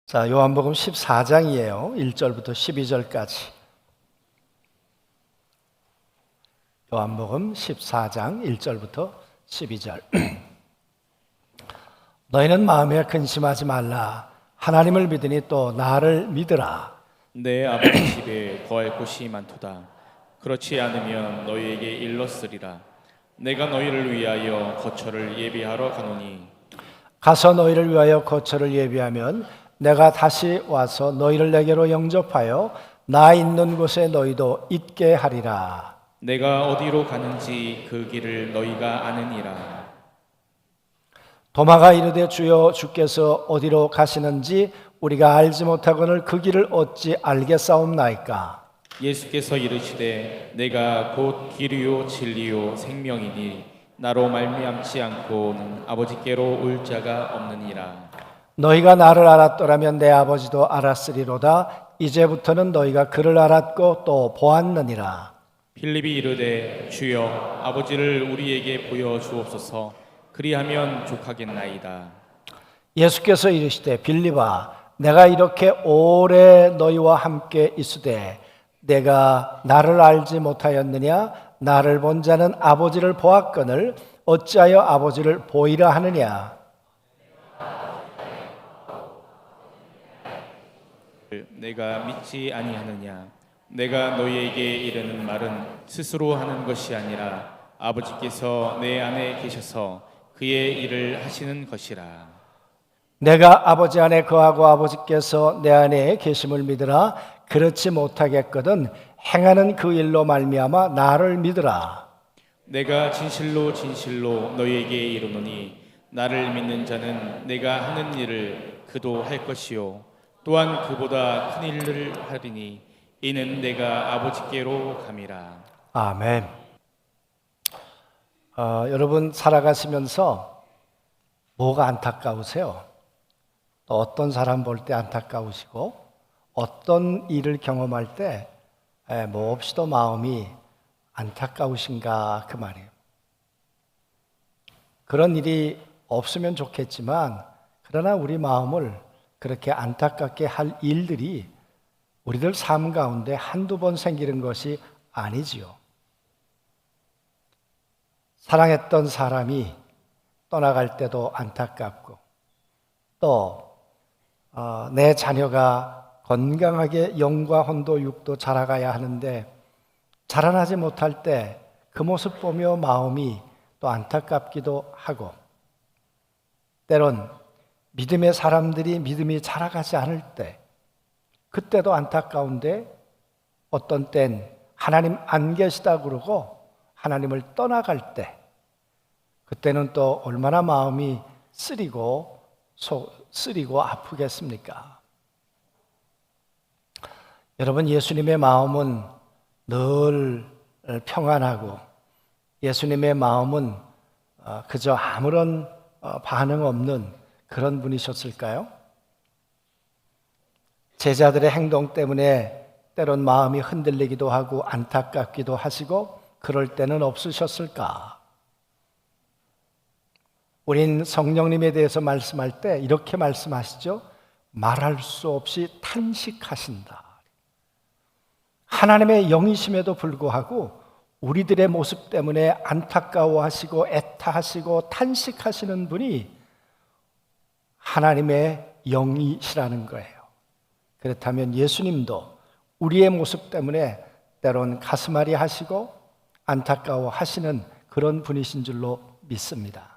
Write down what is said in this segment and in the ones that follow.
자, 요한복음 14장이에요. 1절부터 12절까지. 요한복음 14장 1절부터 12절. 너희는 마음에 근심하지 말라. 하나님을 믿으니 또 나를 믿으라. 내 아버지 집에 거할 곳이 많도다. 그렇지 않으면 너희에게 일렀으리라. 내가 너희를 위하여 거처를 예비하러 가노니 가서 너희를 위하여 거처를 예비하면 내가 다시 와서 너희를 내게로 영접하여 나 있는 곳에 너희도 있게 하리라. 내가 어디로 가는지 그 길을 너희가 아느니라. 도마가 이르되 주여 주께서 어디로 가시는지 우리가 알지 못하거늘 그 길을 어찌 알겠사옵나이까. 예수께서 이르시되 내가 곧 길이요 진리요 생명이니 나로 말미암지 않고는 아버지께로 올 자가 없느니라. 너희가 나를 알았더라면 내 아버지도 알았으리로다. 이제부터는 너희가 그를 알았고 또 보았느니라. 필립이 이르되 주여 아버지를 우리에게 보여 주옵소서. 그리하면 족하겠나이다. 예수께서 이르시되 빌립아 내가 이렇게 오래 너희와 함께 있으되 내가 나를 알지 못하였느냐? 나를 본 자는 아버지를 보았거늘 어찌하여 아버지를 보이라 하느냐? 내가 믿지 아니하느냐? 내가 너희에게 이르는 말은 스스로 하는 것이 아니라 아버지께서 내 안에 계셔서 그의 일을 하시는 것이라. 내가 아버지 안에 거하고 아버지께서 내 안에 계심을 믿으라. 그렇지 못하겠거든 행하는 그 일로 말미암아 나를 믿으라. 내가 진실로 진실로 너희에게 이르노니 나를 믿는 자는 내가 하는 일을 그도 할 것이요 또한 그보다 큰 일을 하리니 이는 내가 아버지께로 감이라. 아멘. 여러분 살아가시면서 뭐가 안타까우세요? 또 어떤 사람 볼 때 안타까우시고 어떤 일을 경험할 때 몹시도 마음이 안타까우신가 그 말이에요. 그런 일이 없으면 좋겠지만 그러나 우리 마음을 그렇게 안타깝게 할 일들이 우리들 삶 가운데 한두 번 생기는 것이 아니지요. 사랑했던 사람이 떠나갈 때도 안타깝고 또 내 자녀가 건강하게 영과 혼도 육도 자라가야 하는데 자라나지 못할 때 그 모습 보며 마음이 또 안타깝기도 하고 때론 믿음의 사람들이 믿음이 자라가지 않을 때 그때도 안타까운데 어떤 땐 하나님 안 계시다 그러고 하나님을 떠나갈 때 그때는 또 얼마나 마음이 쓰리고 아프겠습니까? 여러분 예수님의 마음은 늘 평안하고 예수님의 마음은 그저 아무런 반응 없는 그런 분이셨을까요? 제자들의 행동 때문에 때론 마음이 흔들리기도 하고 안타깝기도 하시고 그럴 때는 없으셨을까? 우린 성령님에 대해서 말씀할 때 이렇게 말씀하시죠. 말할 수 없이 탄식하신다. 하나님의 영이심에도 불구하고 우리들의 모습 때문에 안타까워하시고 애타하시고 탄식하시는 분이 하나님의 영이시라는 거예요. 그렇다면 예수님도 우리의 모습 때문에 때론 가슴앓이 하시고 안타까워 하시는 그런 분이신 줄로 믿습니다.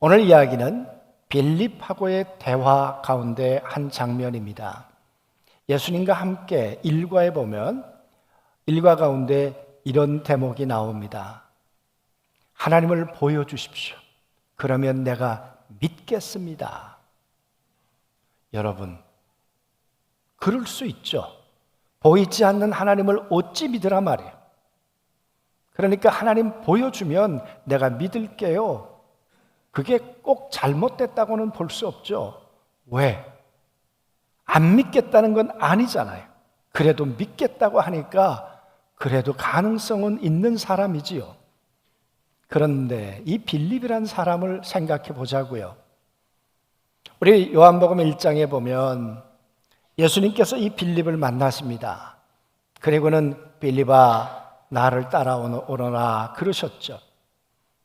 오늘 이야기는 빌립하고의 대화 가운데 한 장면입니다. 예수님과 함께 일과에 보면 일과 가운데 이런 대목이 나옵니다. 하나님을 보여주십시오. 그러면 내가 믿겠습니다. 여러분, 그럴 수 있죠. 보이지 않는 하나님을 어찌 믿으라 말이에요. 그러니까 하나님 보여주면 내가 믿을게요. 그게 꼭 잘못됐다고는 볼 수 없죠. 왜? 안 믿겠다는 건 아니잖아요. 그래도 믿겠다고 하니까 그래도 가능성은 있는 사람이지요. 그런데 이 빌립이라는 사람을 생각해 보자고요. 우리 요한복음 1장에 보면 예수님께서 이 빌립을 만나십니다. 그리고는 빌립아 나를 따라오너라 그러셨죠.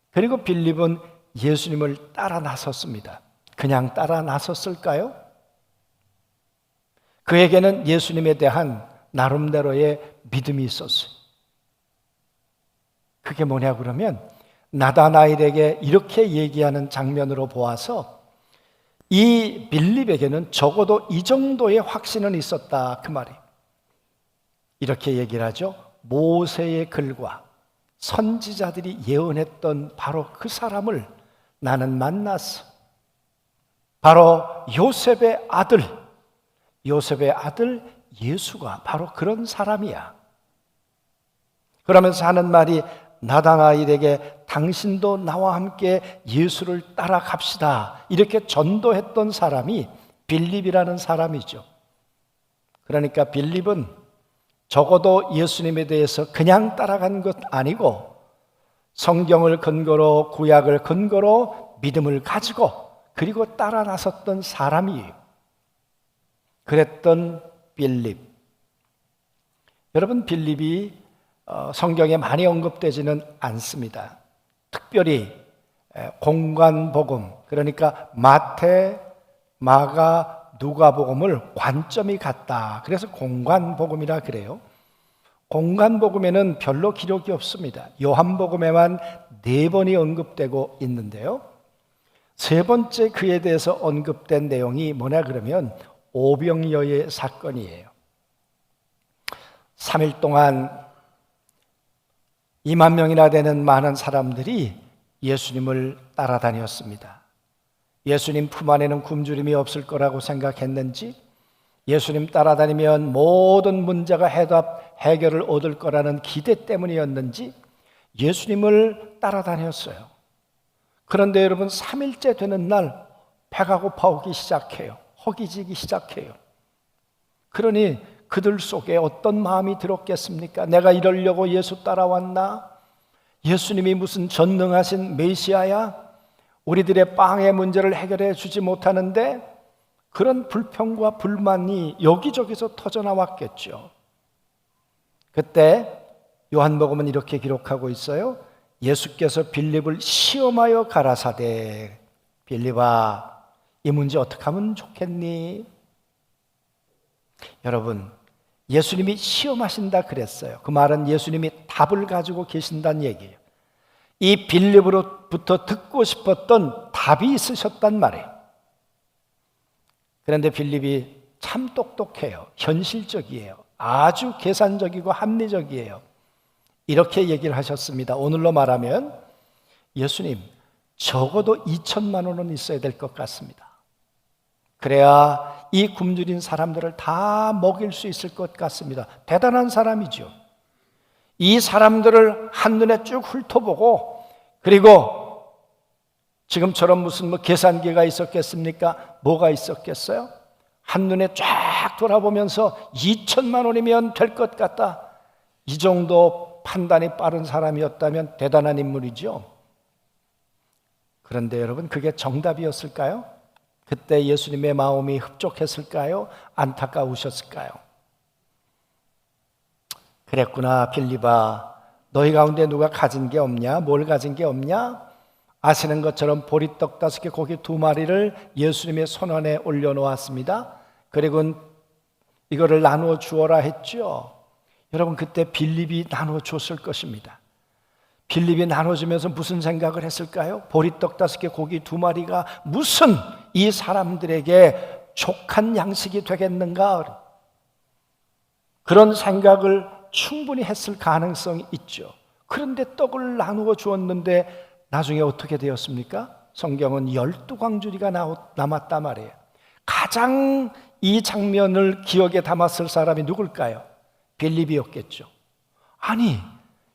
그리고 빌립은 예수님을 따라 나섰습니다. 그냥 따라 나섰을까요? 그에게는 예수님에 대한 나름대로의 믿음이 있었어요. 그게 뭐냐 그러면 나다나엘에게 이렇게 얘기하는 장면으로 보아서 이 빌립에게는 적어도 이 정도의 확신은 있었다 그 말이에요. 이렇게 얘기를 하죠. 모세의 글과 선지자들이 예언했던 바로 그 사람을 나는 만났어. 바로 요셉의 아들 예수가 바로 그런 사람이야. 그러면서 하는 말이 나다나엘에게 당신도 나와 함께 예수를 따라갑시다 이렇게 전도했던 사람이 빌립이라는 사람이죠. 그러니까 빌립은 적어도 예수님에 대해서 그냥 따라간 것 아니고 성경을 근거로 구약을 근거로 믿음을 가지고 그리고 따라 나섰던 사람이에요. 그랬던 빌립. 여러분 빌립이 성경에 많이 언급되지는 않습니다. 특별히 공관복음 그러니까 마태, 마가, 누가복음을 관점이 같다. 그래서 공관복음이라 그래요. 공관복음에는 별로 기록이 없습니다. 요한복음에만 4번이 언급되고 있는데요. 3번째 그에 대해서 언급된 내용이 뭐냐 그러면 오병이어의 사건이에요. 3일 동안 2만 명이나 되는 많은 사람들이 예수님을 따라다녔습니다. 예수님 품 안에는 굶주림이 없을 거라고 생각했는지 예수님 따라다니면 모든 문제가 해결을 얻을 거라는 기대 때문이었는지 예수님을 따라다녔어요. 그런데 여러분 3일째 되는 날 배가 고파오기 시작해요. 허기지기 시작해요. 그러니 그들 속에 어떤 마음이 들었겠습니까? 내가 이러려고 예수 따라왔나? 예수님이 무슨 전능하신 메시아야? 우리들의 빵의 문제를 해결해 주지 못하는데 그런 불평과 불만이 여기저기서 터져나왔겠죠. 그때 요한복음은 이렇게 기록하고 있어요. 예수께서 빌립을 시험하여 가라사대 빌립아 이 문제 어떻게 하면 좋겠니? 여러분 예수님이 시험하신다 그랬어요. 그 말은 예수님이 답을 가지고 계신다는 얘기예요. 이 빌립으로부터 듣고 싶었던 답이 있으셨단 말이에요. 그런데 빌립이 참 똑똑해요. 현실적이에요. 아주 계산적이고 합리적이에요. 이렇게 얘기를 하셨습니다. 오늘로 말하면 예수님 적어도 2천만 원은 있어야 될 것 같습니다. 그래야 이 굶주린 사람들을 다 먹일 수 있을 것 같습니다. 대단한 사람이죠. 이 사람들을 한눈에 쭉 훑어보고 그리고 지금처럼 무슨 계산기가 있었겠습니까? 뭐가 있었겠어요? 한눈에 쫙 돌아보면서 2천만 원이면 될 것 같다. 이 정도 판단이 빠른 사람이었다면 대단한 인물이죠. 그런데 여러분 그게 정답이었을까요? 그때 예수님의 마음이 흡족했을까요? 안타까우셨을까요? 그랬구나 빌립아 너희 가운데 누가 가진 게 없냐? 뭘 가진 게 없냐? 아시는 것처럼 보리떡 5개 고기 2마리를 예수님의 손 안에 올려놓았습니다. 그리고 이거를 나누어 주어라 했죠. 여러분 그때 빌립이 나누어 줬을 것입니다. 빌립이 나눠주면서 무슨 생각을 했을까요? 보리떡 5개 고기 2마리가 무슨 이 사람들에게 족한 양식이 되겠는가? 그런 생각을 충분히 했을 가능성이 있죠. 그런데 떡을 나누어 주었는데 나중에 어떻게 되었습니까? 성경은 12광주리가 남았단 말이에요. 가장 이 장면을 기억에 담았을 사람이 누굴까요? 빌립이었겠죠. 아니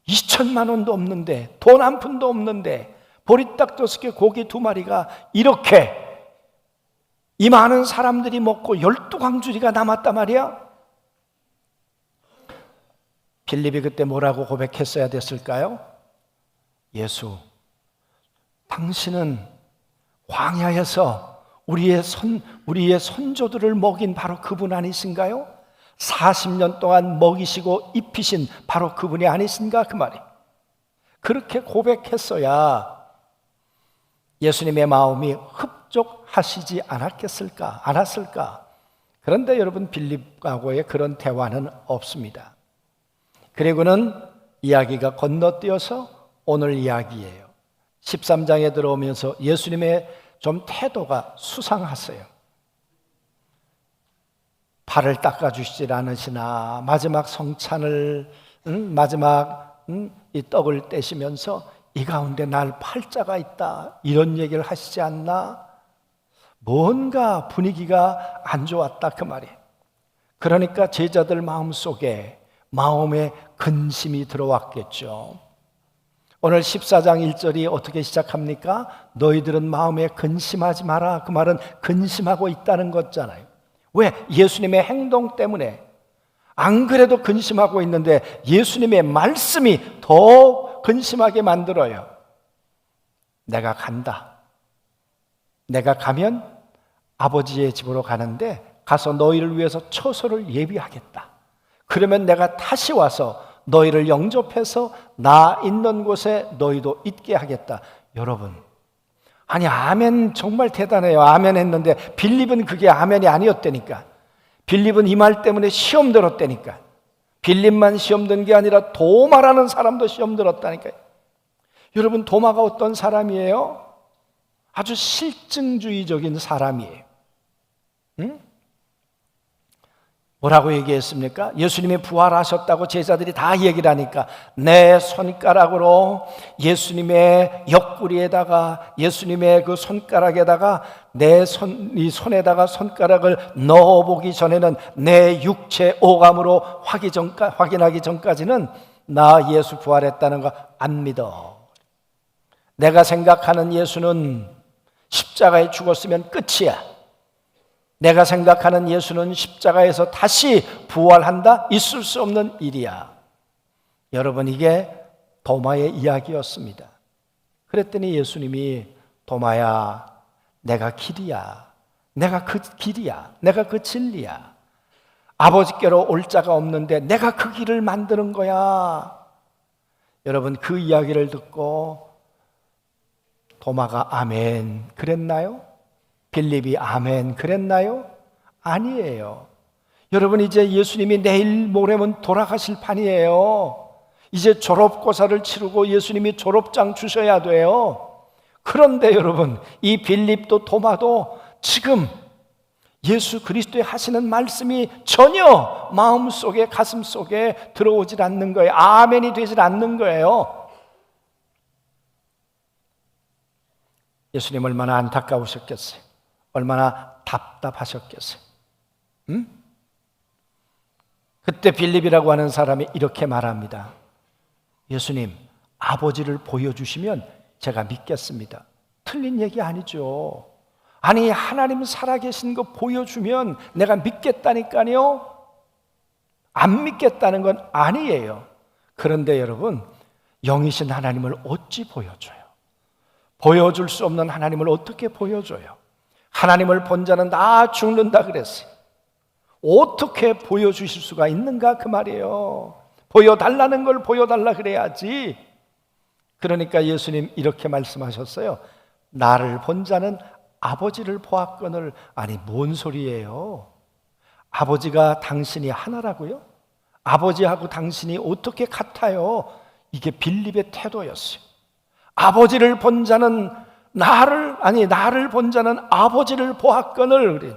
2천만 원도 없는데 돈 한 푼도 없는데 보리떡 5개 고기 2마리가 이렇게 이 많은 사람들이 먹고 12광주리가 남았단 말이야. 빌립이 그때 뭐라고 고백했어야 됐을까요? 예수 당신은 광야에서 우리의 선조들을 먹인 바로 그분 아니신가요? 40년 동안 먹이시고 입히신 바로 그분이 아니신가 그 말이에요. 그렇게 고백했어야 예수님의 마음이 흡족하시지 않았을까? 그런데 여러분, 빌립하고의 그런 대화는 없습니다. 그리고는 이야기가 건너뛰어서 오늘 이야기예요. 13장에 들어오면서 예수님의 좀 태도가 수상하세요. 발을 닦아주시질 않으시나, 마지막 성찬을 이 떡을 떼시면서 이 가운데 날 팔자가 있다, 이런 얘기를 하시지 않나? 뭔가 분위기가 안 좋았다 그 말이에요. 그러니까 제자들 마음에 근심이 들어왔겠죠. 오늘 14장 1절이 어떻게 시작합니까? 너희들은 마음에 근심하지 마라. 그 말은 근심하고 있다는 거잖아요. 왜? 예수님의 행동 때문에. 안 그래도 근심하고 있는데 예수님의 말씀이 더 근심하게 만들어요. 내가 간다. 내가 가면 아버지의 집으로 가는데 가서 너희를 위해서 처소를 예비하겠다. 그러면 내가 다시 와서 너희를 영접해서 나 있는 곳에 너희도 있게 하겠다. 여러분, 아니 아멘 정말 대단해요. 아멘 했는데 빌립은 그게 아멘이 아니었다니까. 빌립은 이 말 때문에 시험 들었다니까. 빌립만 시험 든 게 아니라 도마라는 사람도 시험 들었다니까요. 여러분, 도마가 어떤 사람이에요? 아주 실증주의적인 사람이에요. 응? 뭐라고 얘기했습니까? 예수님이 부활하셨다고 제자들이 다 얘기를 하니까 내 손가락으로 예수님의 옆구리에다가, 예수님의 그 손가락에다가 이 손에다가 손가락을 넣어보기 전에는 내 육체 오감으로 확인하기 전까지는 나 예수 부활했다는 거 안 믿어. 내가 생각하는 예수는 십자가에 죽었으면 끝이야. 내가 생각하는 예수는 십자가에서 다시 부활한다? 있을 수 없는 일이야. 여러분, 이게 도마의 이야기였습니다. 그랬더니 예수님이 도마야, 내가 길이야. 내가 그 길이야. 내가 그 진리야. 아버지께로 올 자가 없는데 내가 그 길을 만드는 거야. 여러분, 그 이야기를 듣고 도마가 아멘 그랬나요? 빌립이 아멘 그랬나요? 아니에요. 여러분, 이제 예수님이 내일 모레면 돌아가실 판이에요. 이제 졸업고사를 치르고 예수님이 졸업장 주셔야 돼요. 그런데 여러분, 이 빌립도 도마도 지금 예수 그리스도의 하시는 말씀이 전혀 마음속에, 가슴속에 들어오질 않는 거예요. 아멘이 되질 않는 거예요. 예수님 얼마나 안타까우셨겠어요. 얼마나 답답하셨겠어요. 응? 그때 빌립이라고 하는 사람이 이렇게 말합니다. 예수님, 아버지를 보여주시면 제가 믿겠습니다. 틀린 얘기 아니죠. 아니, 하나님 살아계신 거 보여주면 내가 믿겠다니까요. 안 믿겠다는 건 아니에요. 그런데 여러분, 영이신 하나님을 어찌 보여줘요? 보여줄 수 없는 하나님을 어떻게 보여줘요? 하나님을 본 자는 다 죽는다 그랬어요. 어떻게 보여주실 수가 있는가 그 말이에요. 보여달라는 걸 보여달라 그래야지. 그러니까 예수님 이렇게 말씀하셨어요. 나를 본 자는 아버지를 보았거늘. 아니, 뭔 소리예요? 아버지가 당신이 하나라고요? 아버지하고 당신이 어떻게 같아요? 이게 빌립의 태도였어요. 아버지를 본 자는 나를 본 자는 아버지를 보았거늘. 그래.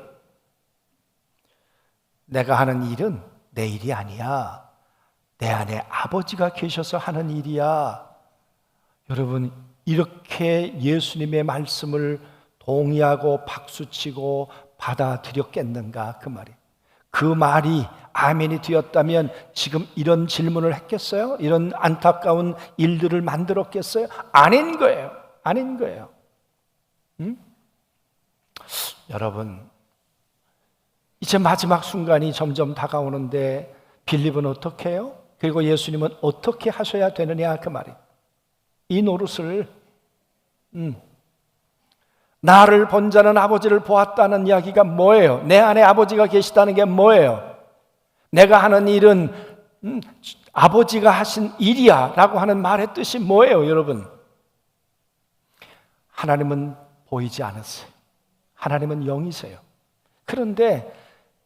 내가 하는 일은 내 일이 아니야. 내 안에 아버지가 계셔서 하는 일이야. 여러분, 이렇게 예수님의 말씀을 동의하고 박수치고 받아들였겠는가 그 말이. 그 말이 아멘이 되었다면 지금 이런 질문을 했겠어요? 이런 안타까운 일들을 만들었겠어요? 아닌 거예요. 아닌 거예요. 응? 여러분, 이제 마지막 순간이 점점 다가오는데 빌립은 어떻게 해요? 그리고 예수님은 어떻게 하셔야 되느냐 그 말이에요. 이 노릇을 나를 본 자는 아버지를 보았다는 이야기가 뭐예요? 내 안에 아버지가 계시다는 게 뭐예요? 내가 하는 일은 아버지가 하신 일이야 라고 하는 말의 뜻이 뭐예요, 여러분? 하나님은 보이지 않으세요. 하나님은 영이세요. 그런데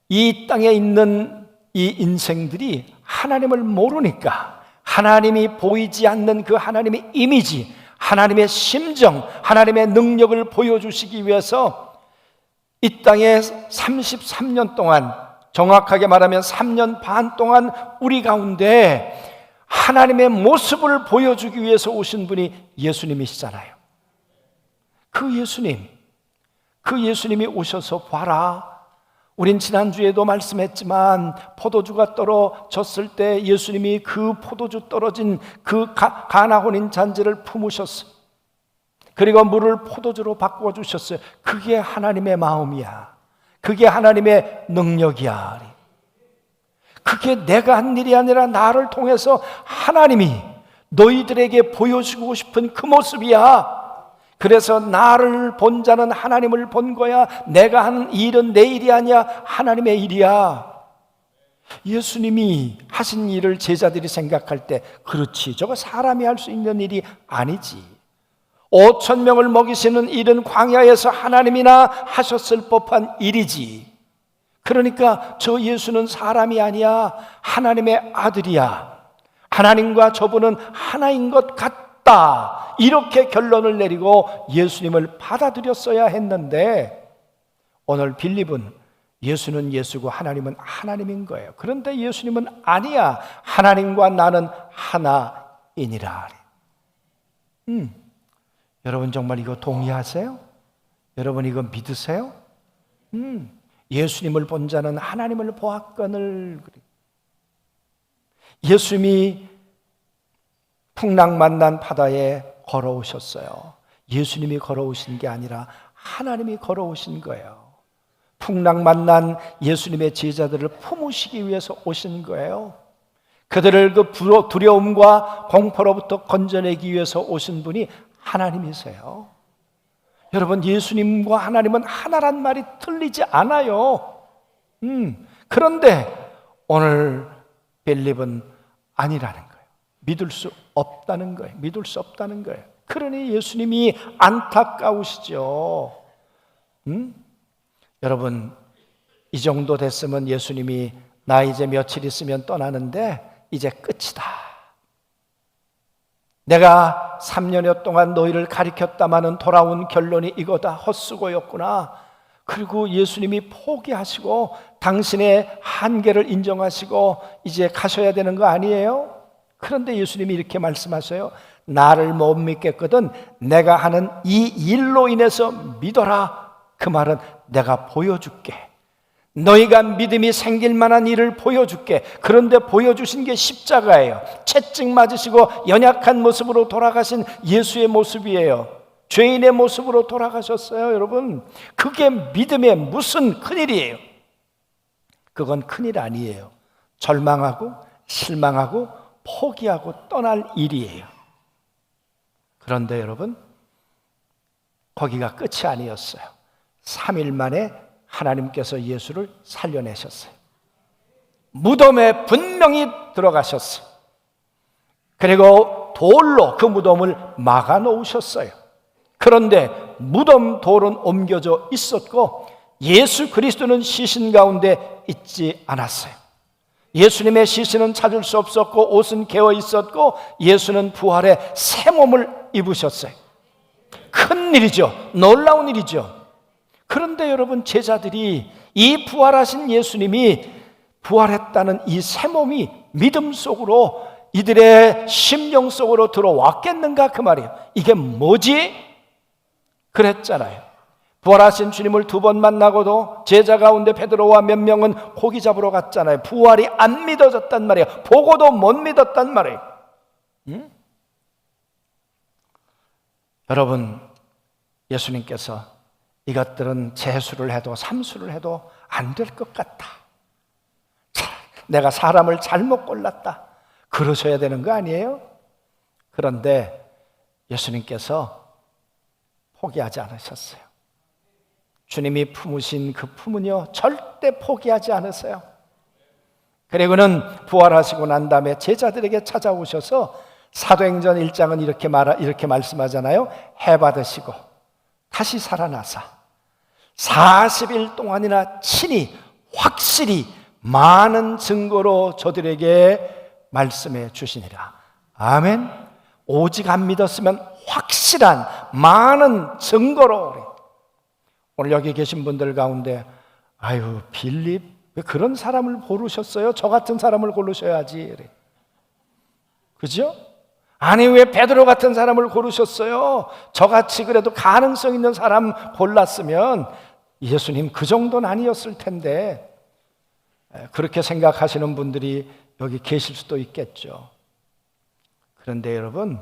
이 땅에 있는 이 인생들이 하나님을 모르니까 하나님이 보이지 않는 그 하나님의 이미지, 하나님의 심정, 하나님의 능력을 보여주시기 위해서 이 땅에 33년 동안, 정확하게 말하면 3년 반 동안 우리 가운데 하나님의 모습을 보여주기 위해서 오신 분이 예수님이시잖아요. 그 예수님이 오셔서 봐라. 우린 지난주에도 말씀했지만 포도주가 떨어졌을 때 예수님이 그 포도주 떨어진 그 가나 혼인 잔치를 품으셨어요. 그리고 물을 포도주로 바꿔주셨어요. 그게 하나님의 마음이야. 그게 하나님의 능력이야. 그게 내가 한 일이 아니라 나를 통해서 하나님이 너희들에게 보여주고 싶은 그 모습이야. 그래서 나를 본 자는 하나님을 본 거야. 내가 하는 일은 내 일이 아니야. 하나님의 일이야. 예수님이 하신 일을 제자들이 생각할 때, 그렇지, 저거 사람이 할 수 있는 일이 아니지. 5천 명을 먹이시는 일은 광야에서 하나님이나 하셨을 법한 일이지. 그러니까 저 예수는 사람이 아니야. 하나님의 아들이야. 하나님과 저분은 하나인 것 같다. 이렇게 결론을 내리고 예수님을 받아들였어야 했는데, 오늘 빌립은 예수는 예수고 하나님은 하나님인 거예요. 그런데 예수님은 아니야. 하나님과 나는 하나이니라. 여러분 정말 이거 동의하세요? 여러분 이거 믿으세요? 예수님을 본 자는 하나님을 보았거늘. 예수님이 풍랑 만난 바다에 걸어오셨어요. 예수님이 걸어오신 게 아니라 하나님이 걸어오신 거예요. 풍랑 만난 예수님의 제자들을 품으시기 위해서 오신 거예요. 그들을 그 두려움과 공포로부터 건져내기 위해서 오신 분이 하나님이세요. 여러분, 예수님과 하나님은 하나란 말이 틀리지 않아요. 그런데 오늘 빌립은 아니라는 거예요. 믿을 수 없다는 거예요. 믿을 수 없다는 거예요. 그러니 예수님이 안타까우시죠. 여러분, 이 정도 됐으면 예수님이 나 이제 며칠 있으면 떠나는데 이제 끝이다. 내가 3년여 동안 너희를 가리켰다마는 돌아온 결론이 이거다. 헛수고였구나. 그리고 예수님이 포기하시고 당신의 한계를 인정하시고 이제 가셔야 되는 거 아니에요? 그런데 예수님이 이렇게 말씀하세요. 나를 못 믿겠거든 내가 하는 이 일로 인해서 믿어라. 그 말은 내가 보여줄게. 너희가 믿음이 생길 만한 일을 보여줄게. 그런데 보여주신 게 십자가예요. 채찍 맞으시고 연약한 모습으로 돌아가신 예수의 모습이에요. 죄인의 모습으로 돌아가셨어요, 여러분. 그게 믿음의 무슨 큰일이에요. 그건 큰일 아니에요. 절망하고 실망하고 포기하고 떠날 일이에요. 그런데 여러분, 거기가 끝이 아니었어요. 3일 만에 하나님께서 예수를 살려내셨어요. 무덤에 분명히 들어가셨어요. 그리고 돌로 그 무덤을 막아 놓으셨어요. 그런데 무덤 돌은 옮겨져 있었고 예수 그리스도는 시신 가운데 있지 않았어요. 예수님의 시신은 찾을 수 없었고 옷은 개어 있었고 예수는 부활의 새 몸을 입으셨어요. 큰 일이죠. 놀라운 일이죠. 그런데 여러분, 제자들이 이 부활하신 예수님이 부활했다는 이 새 몸이 믿음 속으로 이들의 심령 속으로 들어왔겠는가 그 말이에요. 이게 뭐지? 그랬잖아요. 부활하신 주님을 2번 만나고도 제자 가운데 베드로와 몇 명은 고기 잡으러 갔잖아요. 부활이 안 믿어졌단 말이에요. 보고도 못 믿었단 말이에요. 여러분, 예수님께서 이것들은 재수를 해도 삼수를 해도 안 될 것 같다. 내가 사람을 잘못 골랐다. 그러셔야 되는 거 아니에요? 그런데 예수님께서 포기하지 않으셨어요. 주님이 품으신 그 품은요 절대 포기하지 않으세요. 그리고는 부활하시고 난 다음에 제자들에게 찾아오셔서 사도행전 1장은 이렇게 말씀하잖아요. 해 받으시고 다시 살아나사 40일 동안이나 친히 확실히 많은 증거로 저들에게 말씀해 주시니라. 아멘. 오직 안 믿었으면 확실한 많은 증거로. 오늘 여기 계신 분들 가운데 아유 빌립 왜 그런 사람을 고르셨어요? 저 같은 사람을 고르셔야지. 그죠? 아니 왜 베드로 같은 사람을 고르셨어요? 저같이 그래도 가능성 있는 사람 골랐으면 예수님 그 정도는 아니었을 텐데. 그렇게 생각하시는 분들이 여기 계실 수도 있겠죠. 그런데 여러분,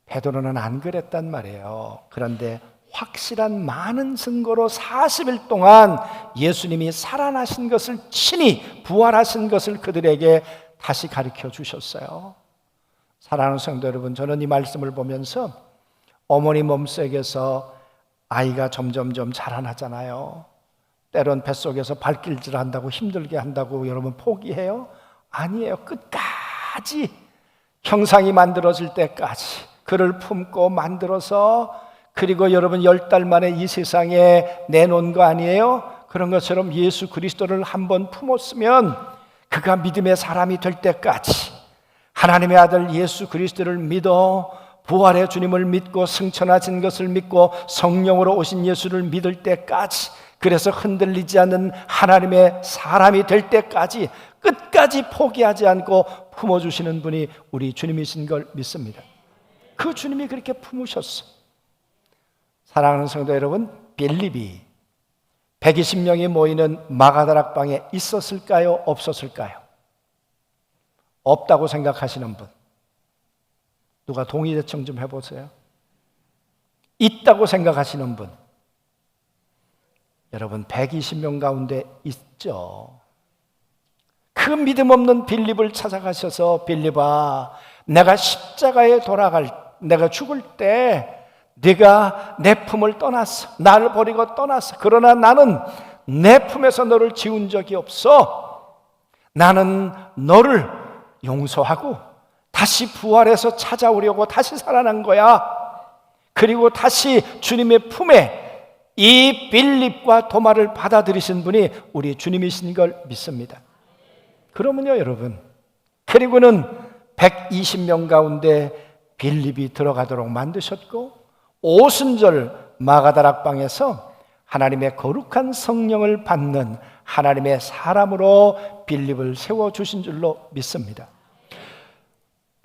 베드로는 안 그랬단 말이에요. 그런데 확실한 많은 증거로 40일 동안 예수님이 살아나신 것을 친히 부활하신 것을 그들에게 다시 가르쳐 주셨어요. 사랑하는 성도 여러분, 저는 이 말씀을 보면서 어머니 몸속에서 아이가 점점점 자라나잖아요. 때론 뱃속에서 발길질 한다고 힘들게 한다고 여러분 포기해요? 아니에요. 끝까지 형상이 만들어질 때까지 그를 품고 만들어서 그리고 여러분 10달 만에 이 세상에 내놓은 거 아니에요? 그런 것처럼 예수 그리스도를 한번 품었으면 그가 믿음의 사람이 될 때까지 하나님의 아들 예수 그리스도를 믿어 부활의 주님을 믿고 승천하신 것을 믿고 성령으로 오신 예수를 믿을 때까지 그래서 흔들리지 않는 하나님의 사람이 될 때까지 끝까지 포기하지 않고 품어주시는 분이 우리 주님이신 걸 믿습니다. 그 주님이 그렇게 품으셨어. 사랑하는 성도 여러분, 빌립이 120명이 모이는 마가다락방에 있었을까요? 없었을까요? 없다고 생각하시는 분 누가 동의 대청 좀 해보세요. 있다고 생각하시는 분 여러분 120명 가운데 있죠. 그 믿음 없는 빌립을 찾아가셔서 빌립아 내가 십자가에 내가 죽을 때 네가 내 품을 떠났어. 나를 버리고 떠났어. 그러나 나는 내 품에서 너를 지운 적이 없어. 나는 너를 용서하고 다시 부활해서 찾아오려고 다시 살아난 거야. 그리고 다시 주님의 품에 이 빌립과 도마를 받아들이신 분이 우리 주님이신 걸 믿습니다. 그러면요 여러분, 그리고는 120명 가운데 빌립이 들어가도록 만드셨고 오순절 마가다락방에서 하나님의 거룩한 성령을 받는 하나님의 사람으로 빌립을 세워주신 줄로 믿습니다.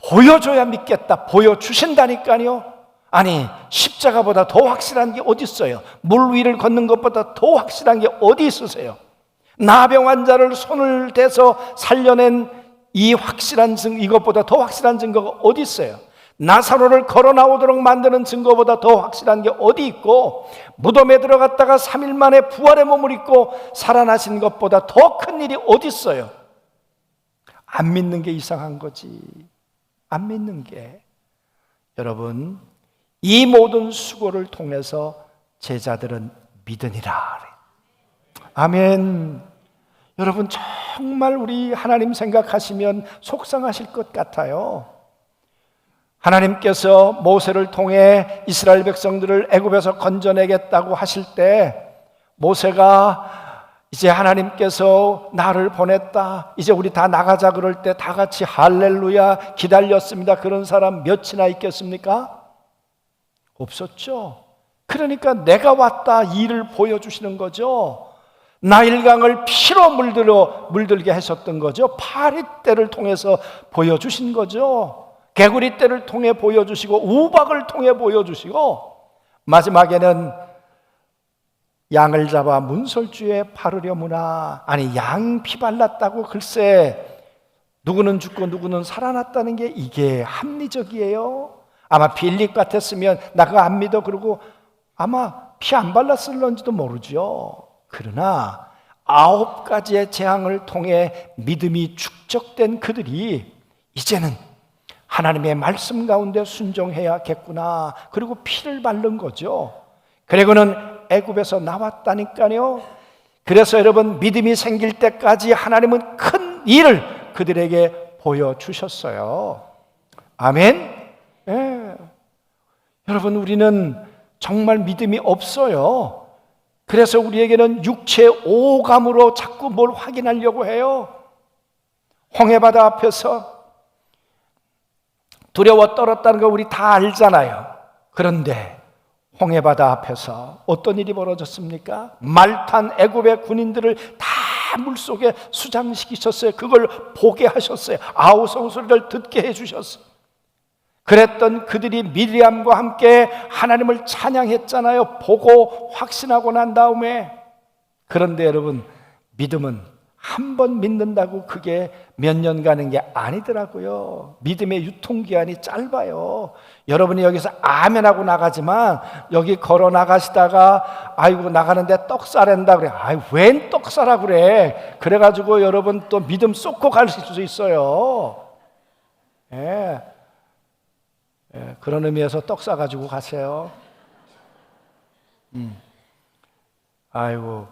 보여줘야 믿겠다. 보여주신다니까요. 아니 십자가보다 더 확실한 게 어디 있어요? 물 위를 걷는 것보다 더 확실한 게 어디 있으세요? 나병 환자를 손을 대서 살려낸 이 확실한 증거, 이것보다 더 확실한 증거가 어디 있어요? 나사로를 걸어 나오도록 만드는 증거보다 더 확실한 게 어디 있고 무덤에 들어갔다가 3일 만에 부활의 몸을 입고 살아나신 것보다 더 큰 일이 어디 있어요? 안 믿는 게 이상한 거지. 안 믿는 게. 여러분, 이 모든 수고를 통해서 제자들은 믿으니라. 아멘. 여러분 정말 우리 하나님 생각하시면 속상하실 것 같아요. 하나님께서 모세를 통해 이스라엘 백성들을 애굽에서 건져내겠다고 하실 때 모세가 이제 하나님께서 나를 보냈다, 이제 우리 다 나가자 그럴 때 다 같이 할렐루야 기다렸습니다. 그런 사람 몇이나 있겠습니까? 없었죠. 그러니까 내가 왔다 일을 보여주시는 거죠. 나일강을 피로 물들게 하셨던 거죠. 파리떼를 통해서 보여주신 거죠. 개구리떼를 통해 보여주시고 우박을 통해 보여주시고 마지막에는 양을 잡아 문설주에 바르려무나. 아니 양 피 발랐다고 글쎄 누구는 죽고 누구는 살아났다는 게 이게 합리적이에요? 아마 빌립 같았으면 나 그거 안 믿어 그러고 아마 피 안 발랐을런지도 모르죠. 그러나 9가지의 재앙을 통해 믿음이 축적된 그들이 이제는 하나님의 말씀 가운데 순종해야겠구나. 그리고 피를 바른 거죠. 그리고는 애굽에서 나왔다니까요. 그래서 여러분, 믿음이 생길 때까지 하나님은 큰 일을 그들에게 보여주셨어요. 아멘. 예. 여러분, 우리는 정말 믿음이 없어요. 그래서 우리에게는 육체의 오감으로 자꾸 뭘 확인하려고 해요. 홍해바다 앞에서 두려워 떨었다는 거 우리 다 알잖아요. 그런데 홍해바다 앞에서 어떤 일이 벌어졌습니까? 말탄 애굽의 군인들을 다 물속에 수장시키셨어요. 그걸 보게 하셨어요. 아우성 소리를 듣게 해주셨어요. 그랬던 그들이 미리암과 함께 하나님을 찬양했잖아요. 보고 확신하고 난 다음에. 그런데 여러분, 믿음은 한 번 믿는다고 그게 몇 년 가는 게 아니더라고요. 믿음의 유통기한이 짧아요. 여러분이 여기서 아멘하고 나가지만 여기 걸어 나가시다가 아이고 나가는데 떡 싸랜다 그래. 아이 웬 떡 싸라 그래. 그래가지고 여러분 또 믿음 쏟고 갈 수 있어요. 예. 예, 그런 의미에서 떡 싸가지고 가세요. 아이고,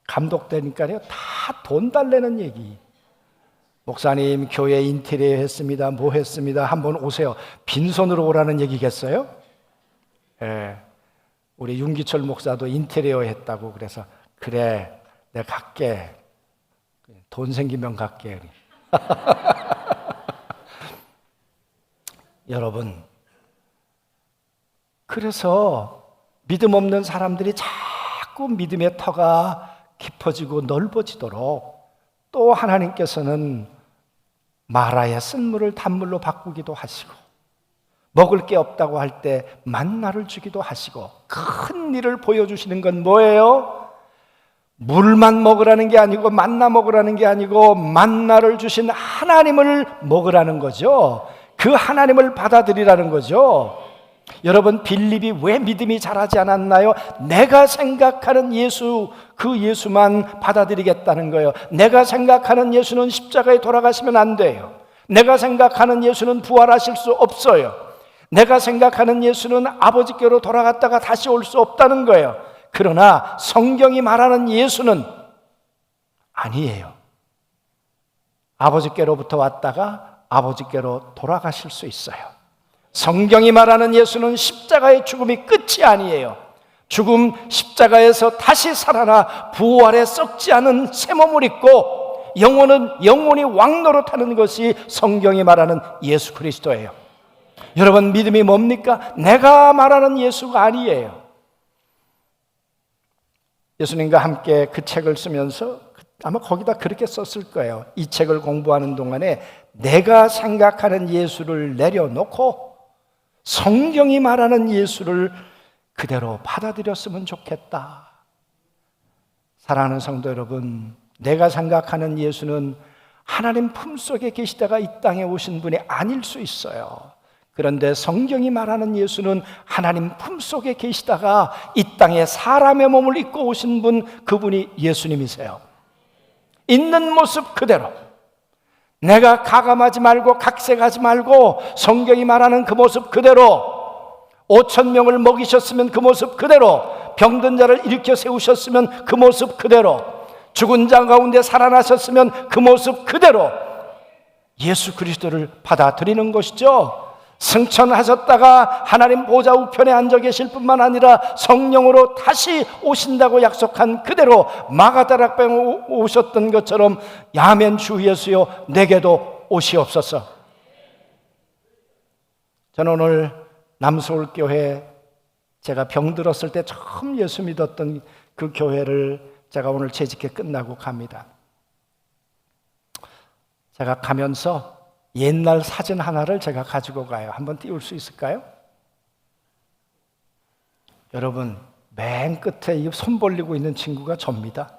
감독되니까요, 다 돈 달래는 얘기. 목사님, 교회 인테리어 했습니다. 뭐 했습니다. 한번 오세요. 빈손으로 오라는 얘기겠어요? 예. 우리 윤기철 목사도 인테리어 했다고 그래서, 그래, 내가 갈게. 돈 생기면 갈게. 여러분, 그래서 믿음 없는 사람들이 자꾸 믿음의 터가 깊어지고 넓어지도록 또 하나님께서는 마라의 쓴물을 단물로 바꾸기도 하시고 먹을 게 없다고 할 때 만나를 주기도 하시고 큰 일을 보여주시는 건 뭐예요? 물만 먹으라는 게 아니고 만나 먹으라는 게 아니고 만나를 주신 하나님을 먹으라는 거죠. 그 하나님을 받아들이라는 거죠. 여러분, 빌립이 왜 믿음이 자라지 않았나요? 내가 생각하는 예수, 그 예수만 받아들이겠다는 거예요. 내가 생각하는 예수는 십자가에 돌아가시면 안 돼요. 내가 생각하는 예수는 부활하실 수 없어요. 내가 생각하는 예수는 아버지께로 돌아갔다가 다시 올 수 없다는 거예요. 그러나 성경이 말하는 예수는 아니에요. 아버지께로부터 왔다가 아버지께로 돌아가실 수 있어요. 성경이 말하는 예수는 십자가의 죽음이 끝이 아니에요. 죽음 십자가에서 다시 살아나 부활에 썩지 않은 새 몸을 입고 영혼이 왕노릇하는 것이 성경이 말하는 예수 그리스도예요. 여러분, 믿음이 뭡니까? 내가 말하는 예수가 아니에요. 예수님과 함께 그 책을 쓰면서 아마 거기다 그렇게 썼을 거예요. 이 책을 공부하는 동안에 내가 생각하는 예수를 내려놓고 성경이 말하는 예수를 그대로 받아들였으면 좋겠다. 사랑하는 성도 여러분, 내가 생각하는 예수는 하나님 품속에 계시다가 이 땅에 오신 분이 아닐 수 있어요. 그런데 성경이 말하는 예수는 하나님 품속에 계시다가 이 땅에 사람의 몸을 입고 오신 분, 그분이 예수님이세요. 있는 모습 그대로, 내가 가감하지 말고 각색하지 말고 성경이 말하는 그 모습 그대로, 5,000명을 먹이셨으면 그 모습 그대로, 병든 자를 일으켜 세우셨으면 그 모습 그대로, 죽은 자 가운데 살아나셨으면 그 모습 그대로 예수 그리스도를 받아들이는 것이죠. 승천하셨다가 하나님 보좌 우편에 앉아 계실 뿐만 아니라 성령으로 다시 오신다고 약속한 그대로 마가다락방에 오셨던 것처럼 야멘 주 예수여 내게도 오시옵소서. 저는 오늘 남서울교회, 제가 병들었을 때 처음 예수 믿었던 그 교회를 제가 오늘 재직회 끝나고 갑니다. 제가 가면서 옛날 사진 하나를 제가 가지고 가요. 한번 띄울 수 있을까요? 여러분, 맨 끝에 이 손 벌리고 있는 친구가 접니다.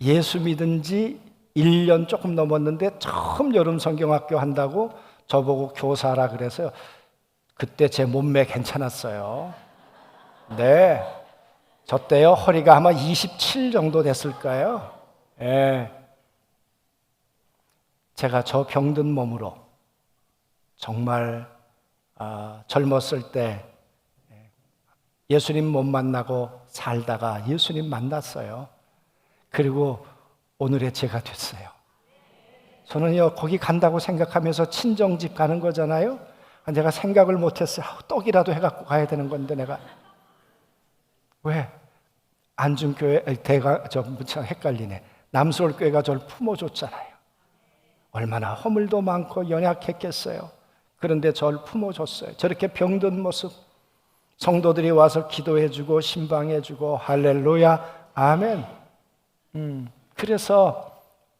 예수 믿은 지 1년 조금 넘었는데 처음 여름 성경학교 한다고 저보고 교사라 그래서 그때 제 몸매 괜찮았어요. 네, 저 때요 허리가 아마 27 정도 됐을까요? 예. 제가 저 병든 몸으로 정말 젊었을 때 예수님 못 만나고 살다가 예수님 만났어요. 그리고 오늘의 제가 됐어요. 저는요, 거기 간다고 생각하면서 친정집 가는 거잖아요. 내가 생각을 못했어요. 떡이라도 해갖고 가야 되는 건데 내가 왜? 안중교회 무척 헷갈리네. 남서울교회가 저를 품어줬잖아요. 얼마나 허물도 많고 연약했겠어요. 그런데 저를 품어줬어요. 저렇게 병든 모습, 성도들이 와서 기도해주고 신방해주고 할렐루야 아멘. 그래서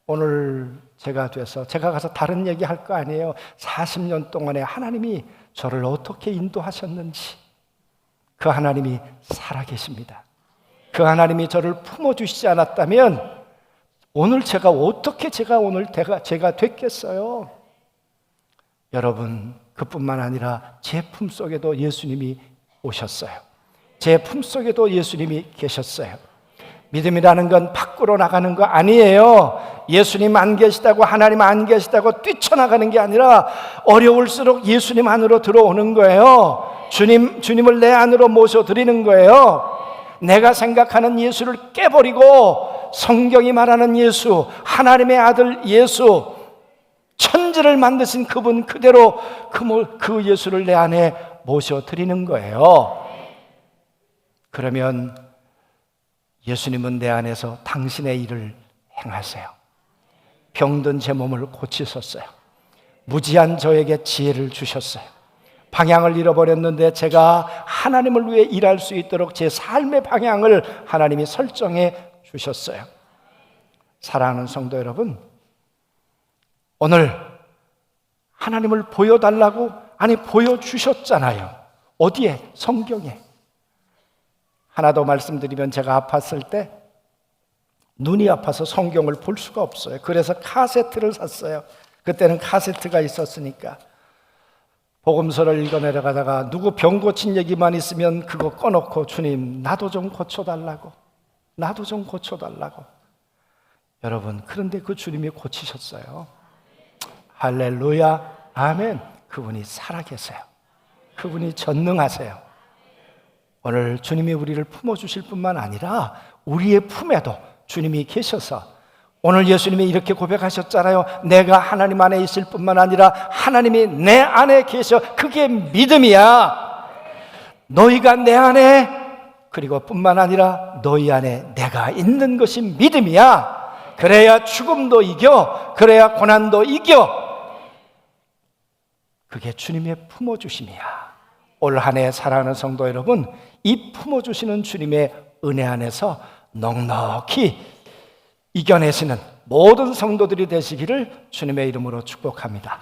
오늘 제가 돼서 제가 가서 다른 얘기 할 거 아니에요. 40년 동안에 하나님이 저를 어떻게 인도하셨는지, 그 하나님이 살아계십니다. 그 하나님이 저를 품어주시지 않았다면 오늘 제가 어떻게 제가 됐겠어요? 여러분, 그뿐만 아니라 제 품속에도 예수님이 오셨어요. 제 품속에도 예수님이 계셨어요. 믿음이라는 건 밖으로 나가는 거 아니에요. 예수님 안 계시다고, 하나님 안 계시다고 뛰쳐나가는 게 아니라 어려울수록 예수님 안으로 들어오는 거예요. 주님을 내 안으로 모셔드리는 거예요. 내가 생각하는 예수를 깨버리고 성경이 말하는 예수, 하나님의 아들 예수, 천지를 만드신 그분 그대로 그 예수를 내 안에 모셔드리는 거예요. 그러면 예수님은 내 안에서 당신의 일을 행하세요. 병든 제 몸을 고치셨어요. 무지한 저에게 지혜를 주셨어요. 방향을 잃어버렸는데 제가 하나님을 위해 일할 수 있도록 제 삶의 방향을 하나님이 설정해 주셨어요. 사랑하는 성도 여러분, 오늘 하나님을 보여달라고, 아니 보여주셨잖아요. 어디에? 성경에. 하나 더 말씀드리면, 제가 아팠을 때 눈이 아파서 성경을 볼 수가 없어요. 그래서 카세트를 샀어요. 그때는 카세트가 있었으니까. 복음서를 읽어 내려가다가 누구 병 고친 얘기만 있으면 그거 꺼놓고, 주님 나도 좀 고쳐달라고, 나도 좀 고쳐달라고. 여러분, 그런데 그 주님이 고치셨어요. 할렐루야 아멘. 그분이 살아계세요. 그분이 전능하세요. 오늘 주님이 우리를 품어주실 뿐만 아니라 우리의 품에도 주님이 계셔서, 오늘 예수님이 이렇게 고백하셨잖아요. 내가 하나님 안에 있을 뿐만 아니라 하나님이 내 안에 계셔. 그게 믿음이야. 너희가 내 안에, 그리고 뿐만 아니라 너희 안에 내가 있는 것이 믿음이야. 그래야 죽음도 이겨, 그래야 고난도 이겨. 그게 주님의 품어주심이야. 올 한 해 사랑하는 성도 여러분, 이 품어주시는 주님의 은혜 안에서 넉넉히 이겨내시는 모든 성도들이 되시기를 주님의 이름으로 축복합니다.